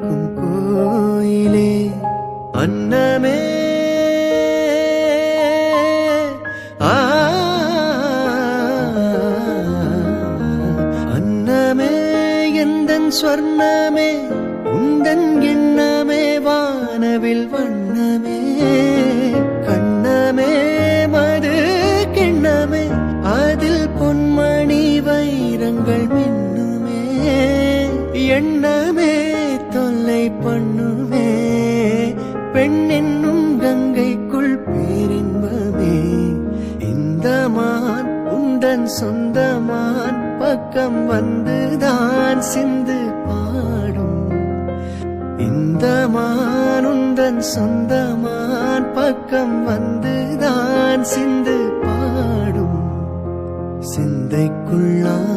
கேட்கும் கோயிலே அன்னமே அன்னமே எந்தன் ஸ்வர்ணமே உந்தன் எண்ணமே வானவில் வண்ணமே கண்ணமே மது கிண்ணமே அதில் பொன்மணி வைரங்கள் மின்னுமே எண்ணமே தொல்லை பண்ணுமே பெண் என்னும் கங்கைக்குள் பேரின்பமே இந்த மான் உந்தன் சொந்தமான் பக்கம் வந்துதான் சிந்து பாடும் இந்த மான் உந்தன் சொந்தமான் பக்கம் வந்துதான் சிந்து பாடும் சிந்தைக்குள்ளாடும்